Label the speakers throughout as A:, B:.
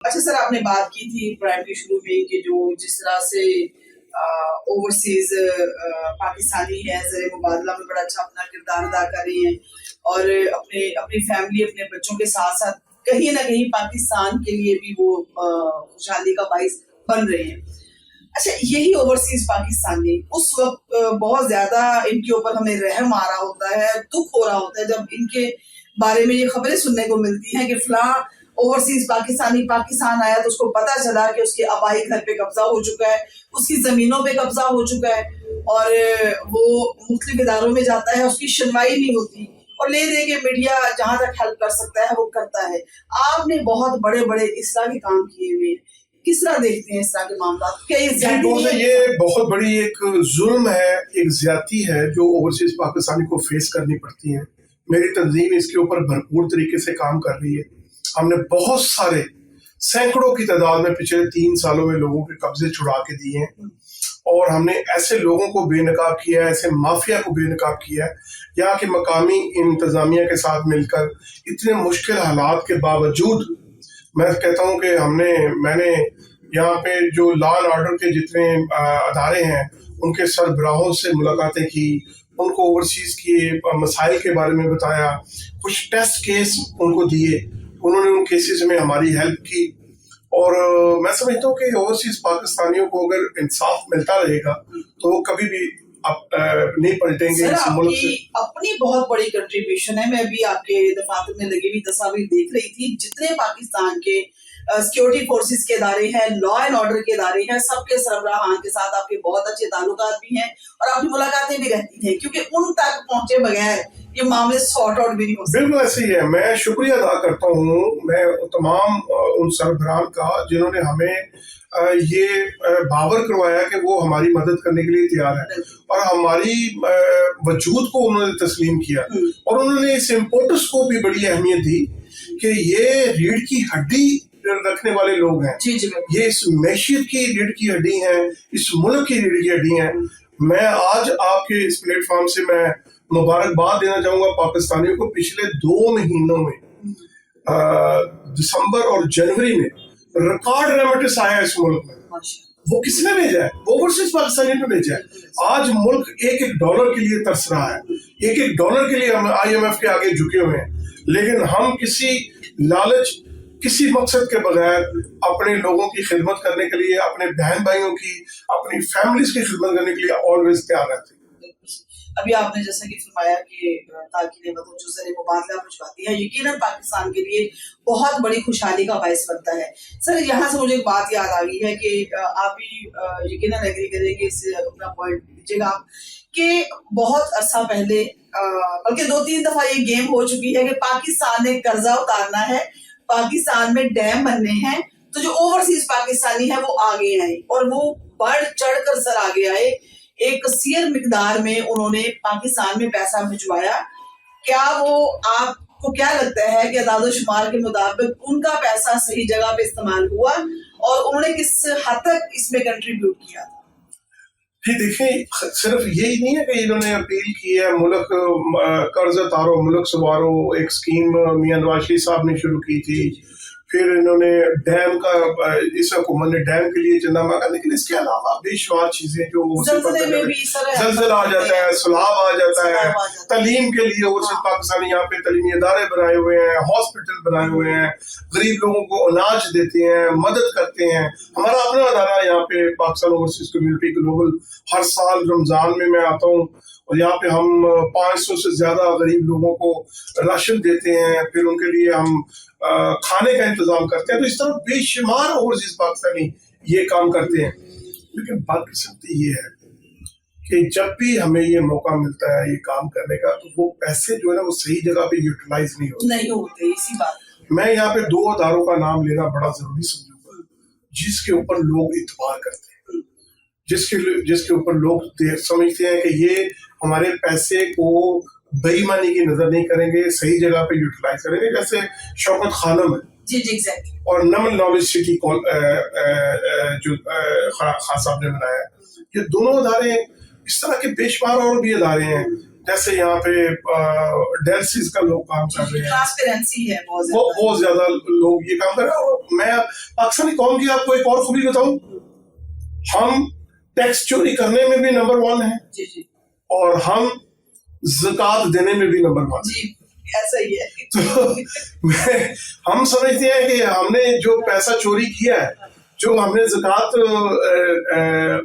A: اچھا سر، آپ نے بات کی تھی پرائمری شروع میں کہ جو جس طرح سے اوورسیز پاکستانی ہیں زر مبادلہ میں بڑا اچھا اپنا کردار ادا کر رہے ہیں اور اپنی فیملی اپنے بچوں کے ساتھ ساتھ کہیں نہ کہیں پاکستان کے لیے بھی وہ خوشحالی کا باعث بن رہے ہیں. اچھا، یہی اوورسیز پاکستانی اس وقت بہت زیادہ ان کے اوپر ہمیں رحم آ رہا ہوتا ہے، دکھ ہو رہا ہوتا ہے جب ان کے بارے میں یہ خبریں سننے کو ملتی ہیں کہ فلاں اوورسیز پاکستانی پاکستان آیا تو اس کو پتا چلا کہ اس کے آبائی گھر پہ قبضہ ہو چکا ہے، اس کی زمینوں پہ قبضہ ہو چکا ہے اور وہ مختلف اداروں میں جاتا ہے، اس کی سنوائی نہیں ہوتی اور لے دے کے میڈیا جہاں تک ہیلپ کر سکتا ہے وہ کرتا ہے. آپ نے بہت بڑے بڑے اصلاح کے کام کیے ہوئے ہیں، کس طرح دیکھتے ہیں اس طرح کے معاملات؟ کیا
B: یہ بہت بڑی ایک ظلم ہے، ایک زیادتی ہے جو اوورسیز پاکستانی کو فیس کرنی پڑتی ہے. میری تنظیم اس کے اوپر بھرپور طریقے سے کام کر رہی ہے. ہم نے بہت سارے سینکڑوں کی تعداد میں پچھلے 3 سالوں میں لوگوں کے قبضے چھڑا کے دیے ہیں اور ہم نے ایسے لوگوں کو بے نقاب کیا ہے، ایسے مافیا کو بے نقاب کیا ہے. یہاں کے مقامی انتظامیہ کے ساتھ مل کر اتنے مشکل حالات کے باوجود میں کہتا ہوں کہ میں نے یہاں پہ جو لا اینڈ آرڈر کے جتنے ادارے ہیں ان کے سربراہوں سے ملاقاتیں کی، ان کو اوورسیز کے مسائل کے بارے میں بتایا، کچھ ٹیسٹ کیس ان کو دیے، انہوں نے ان کیسز میں ہماری ہیلپ کی. اور میں سمجھتا ہوں کہ اوورسیز پاکستانیوں کو اگر انصاف ملتا رہے گا تو وہ کبھی بھی نہیں پلٹیں گے اس ملک سے.
A: اپنی بہت بڑی کنٹریبیوشن ہے. میں بھی آپ کے دفاتر میں لگی ہوئی تصاویر دیکھ رہی تھی، جتنے پاکستان کے سیکورٹی فورسز کے ادارے ہیں، لا اینڈ آرڈر کے ادارے ہیں، سب کے سربراہان کے ساتھ آپ کے بہت اچھے تعلقات بھی ہیں اور آپ کی ملاقاتیں بھی رہتی ہیں، کیونکہ ان تک پہنچے بغیر یہ معاملے سارٹ آؤٹ بھی نہیں ہو سکتے.
B: بالکل ایسے ہی ہے. میں شکریہ ادا کرتا ہوں میں تمام ان سربراہان کا جنہوں نے ہمیں یہ باور کروایا کہ وہ ہماری مدد کرنے کے لیے تیار ہے اور ہماری وجود کو انہوں نے تسلیم کیا اور انہوں نے اس امپورٹنس کو بھی بڑی اہمیت دی کہ یہ ریڑھ کی ہڈی رکھنے والے لوگ ہیں. یہ اس معیشت کی ریڑھ کی ہڈی ہیں، اس ملک کی ریڑھ کی ہڈی ہیں. میں آج آپ کے اس پلیٹ فارم سے میں مبارکباد دینا چاہوں گا پاکستانیوں کو. پچھلے 2 مہینوں میں دسمبر اور جنوری میں ریکارڈ ریمیٹنس آیا اس ملک میں. وہ کس نے بھیجا ہے؟ اوورسیز پاکستانی نے بھیجا ہے. آج ملک ایک ڈالر کے لیے ترس رہا ہے، ایک ڈالر کے لیے ہم IMF کے آگے جھکے ہوئے ہیں. لیکن ہم کسی لالچ، کسی مقصد کے بغیر اپنے لوگوں کی خدمت کرنے کے لیے، اپنے بہن بھائیوں کی، اپنی فیملیز کی خدمت کرنے کے لیے آلویز تیار رہتے ہیں.
A: ابھی آپ نے جیسا کہ فرمایا کہ تاکہ جو زر مبادلہ بھجواتی ہے یقیناً پاکستان کے لیے بہت بڑی خوشحالی کا باعث بنتا ہے. سر، یہاں سے مجھے ایک بات یاد آ گئی ہے کہ آپ بھی یقیناً ایگری کریں گے، اس سے اپنا پوائنٹ دیجیے گا کہ بہت عرصہ پہلے بلکہ 2-3 دفعہ یہ گیم ہو چکی ہے کہ پاکستان نے قرضہ اتارنا ہے، پاکستان میں ڈیم بننے ہیں، تو جو اوورسیز پاکستانی ہے وہ آگے آئے اور وہ بڑھ چڑھ کر سر آگے آئے. ایک کثیر مقدار میں انہوں نے پاکستان میں پیسہ بھجوایا. کیا وہ آپ کو کیا لگتا ہے کہ اعداد و شمار کے مطابق ان کا پیسہ صحیح جگہ پہ استعمال ہوا اور انہوں نے کس حد تک اس میں کنٹریبیوٹ کیا تھا؟
B: جی دیکھیں، صرف یہی نہیں ہے کہ انہوں نے اپیل کی ہے ملک قرض اتارو ملک سنوارو، ایک اسکیم میاں نواز شریف صاحب نے شروع کی تھی. پھر انہوں نے ڈیم کا، اس حکومت نے ڈیم کے لیے چندہ مانگا. لیکن اس کے علاوہ بے شمار چیزیں جو زلزلہ آ جاتا ہے، سیلاب آ جاتا ہے، تعلیم کے لیے اوورسیز پاکستانی یہاں پہ تعلیمی ادارے بنائے ہوئے ہیں، ہاسپٹل بنائے ہوئے ہیں، غریب لوگوں کو اناج دیتے ہیں، مدد کرتے ہیں. ہمارا اپنا ادارہ یہاں پہ پاکستان اوورسیز کمیونٹی گلوبل، ہر سال رمضان میں آتا ہوں اور یہاں پہ ہم 500 سے زیادہ غریب لوگوں کو راشن دیتے ہیں، پھر ان کے لیے ہم کھانے کا انتظام کرتے ہیں. تو اس طرح بے شمار اوورسیز پاکستانی یہ کام کرتے ہیں. لیکن بدقسمتی یہ ہے کہ جب بھی ہمیں یہ موقع ملتا ہے یہ کام کرنے کا تو وہ پیسے جو ہے نا وہ صحیح جگہ پہ یوٹیلائز نہیں ہوتے.
A: اسی بات
B: میں یہاں پہ 2 اداروں کا نام لینا بڑا ضروری سمجھوں گا جس کے اوپر لوگ اعتبار کرتے ہیں، جس کے اوپر لوگ سمجھتے ہیں کہ یہ ہمارے پیسے کو بے ایمانی کی نظر نہیں کریں گے، صحیح جگہ پہ یوٹیلائز کریں گے. جیسے شوکت خانم ہے اور نمل نالج سٹی جو خان صاحب نے بنایا. یہ دونوں ادارے، اس طرح کے بے شمار اور بھی ادارے ہیں جیسے یہاں پہ ڈیلسیز کا لوگ کام کر رہے ہیں,
A: ٹرانسپیرنسی ہے
B: بہت زیادہ لوگ یہ کام کر رہے ہیں. اور میں پاکستانی قوم کی آپ کو ایک اور خوبی بتاؤں, ہم ٹیکس چوری کرنے میں بھی نمبر 1 ہیں
A: جی جی,
B: اور ہم زکوٰۃ دینے میں بھی نمبر 1
A: جی ایسا ہی ہے.
B: تو ہم سمجھتے ہیں کہ ہم نے جو پیسہ چوری کیا ہے, جو ہم نے زکوٰۃ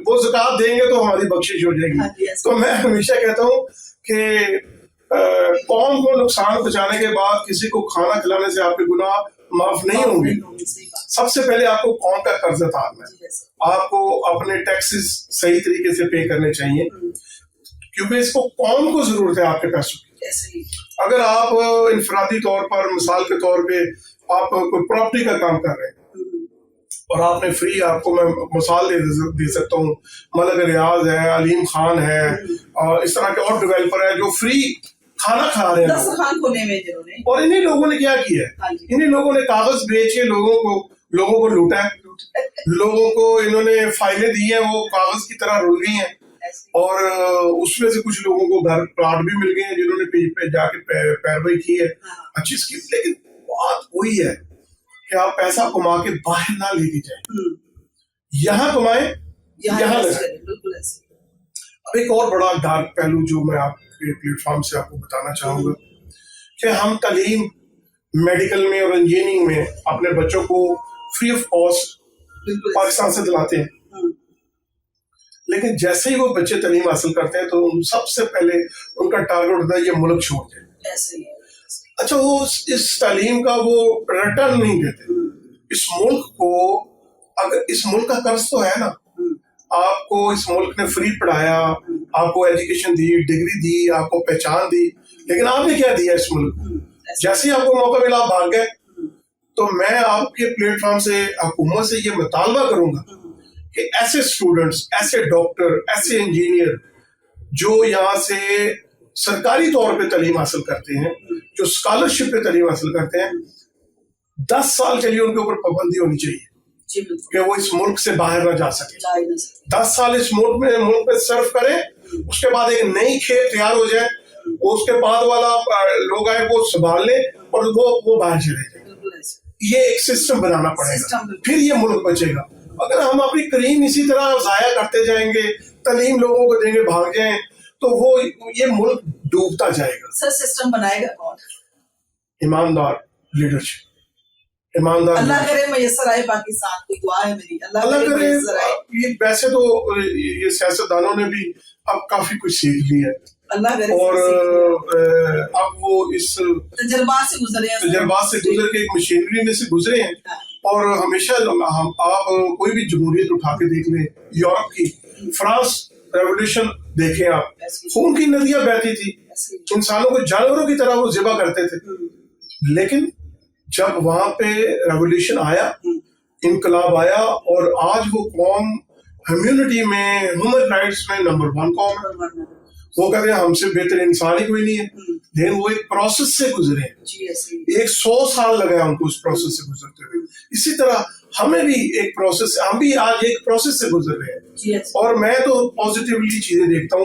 B: وہ زکوٰۃ دیں گے تو ہماری بخشش ہو جائے گی. تو میں ہمیشہ کہتا ہوں کہ قوم کو نقصان پہنچانے کے بعد کسی کو کھانا کھلانے سے آپ کے گناہ معاف نہیں ہوں گے. سب سے پہلے آپ کو قوم کا قرض اتارنا ہے, آپ کو اپنے ٹیکسز صحیح طریقے سے پے کرنے چاہیے, کیونکہ اس کو قوم کو ضرورت ہے آپ کے پیسوں کی. اگر آپ انفرادی طور پر مثال کے طور پہ آپ کوئی پراپرٹی کا کام کر رہے ہیں اور آپ نے فری, آپ کو میں مثال دے سکتا ہوں, ملک ریاض ہے, علیم خان ہے, اور اس طرح کے اور ڈیولپر ہیں جو فری کھانا کھا رہے ہیں. اور انہی لوگوں نے کیا کیا ہے, انہی لوگوں نے کاغذ بیچے لوگوں کو لوٹا ہے, لوگوں کو انہوں نے فائلیں دی ہیں, وہ کاغذ کی طرح رول گئی ہیں, اور اس میں سے کچھ لوگوں کو گھر پلاٹ بھی مل گئے ہیں جنہوں نے جا کے پیروی کی ہے اچھی اسکیم. لیکن بات وہی ہے کہ آپ پیسہ کما کے باہر نہ لے کے جائیں, یہاں کمائیں یہاں لگائیں. اب ایک اور بڑا ڈارک پہلو جو میں آپ کے پلیٹ فارم سے آپ کو بتانا چاہوں گا کہ ہم تعلیم میڈیکل میں اور انجینئرنگ میں اپنے بچوں کو فری آف کاسٹ پاکستان سے دلاتے ہیں, لیکن جیسے ہی وہ بچے تعلیم حاصل کرتے ہیں تو سب سے پہلے ان کا ٹارگٹ ہوتا ہے یہ ملک چھوڑ دیں. اچھا, وہ اس تعلیم کا وہ ریٹرن نہیں دیتے. اس ملک کو, اگر اس ملک کا قرض تو ہے نا, آپ کو اس ملک نے فری پڑھایا, آپ کو ایجوکیشن دی, ڈگری دی, آپ کو پہچان دی, لیکن آپ نے کیا دیا اس ملک کو؟ جیسے ہی آپ کو موقع ملا آپ بھاگ گئے. تو میں آپ کے پلیٹ فارم سے حکومت سے یہ مطالبہ کروں گا کہ ایسے اسٹوڈنٹس, ایسے ڈاکٹر, ایسے انجینئر جو یہاں سے سرکاری طور پہ تعلیم حاصل کرتے ہیں, جو اسکالرشپ پہ تعلیم حاصل کرتے ہیں, 10 سال کے لیے ان کے اوپر پابندی ہونی چاہیے کہ وہ اس ملک سے باہر نہ جا سکے. 10 سال اس ملک میں سرف کریں, اس کے بعد ایک نئی کھیپ تیار ہو جائے, اس کے بعد والا لوگ آئے وہ سنبھال لیں اور وہ باہر چلے جائیں. یہ ایک سسٹم بنانا پڑے گا, پھر یہ ملک بچے گا. اگر ہم اپنی کریم اسی طرح ضائع کرتے جائیں گے, تعلیم لوگوں کو دیں گے, بھاگ جائیں, تو وہ یہ ملک ڈوبتا جائے گا.
A: سر سسٹم بنائے گا کون؟
B: ایماندار لیڈرشپ, ایماندار.
A: اللہ کرے میسر آئے پاکستان کو, دعا ہے میری, اللہ کرے میسر آئے.
B: یہ ویسے تو یہ سیاستدانوں نے بھی اب کافی کچھ سیکھ لی ہے, اور اب وہ اس
A: تجربات سے
B: گزر کے ایک مشینری میں سے گزرے ہیں. اور ہمیشہ آپ کوئی بھی جمہوریت اٹھا کے دیکھ لیں, یورپ کی, فرانس ریولیوشن دیکھیں آپ, خون کی ندیاں بہتی تھی, انسانوں کو جانوروں کی طرح وہ ذبح کرتے تھے, لیکن جب وہاں پہ ریولیوشن آیا, انقلاب آیا, اور آج وہ قوم ہیومینٹی میں, ہیومن رائٹس میں نمبر 1 قوم ہے. وہ کہتے ہیں ہم سے بہتر انسان ہی کوئی نہیں ہے, لیکن وہ ایک پروسیس سے گزرے ہیں, 100 سال لگا ان کو اس پروسیس سے گزرتے ہوئے. اسی طرح ہمیں بھی ایک پروسیس, ہم بھی آج ایک پروسیس سے گزر رہے ہیں, اور میں تو پازیٹیولی چیزیں دیکھتا ہوں.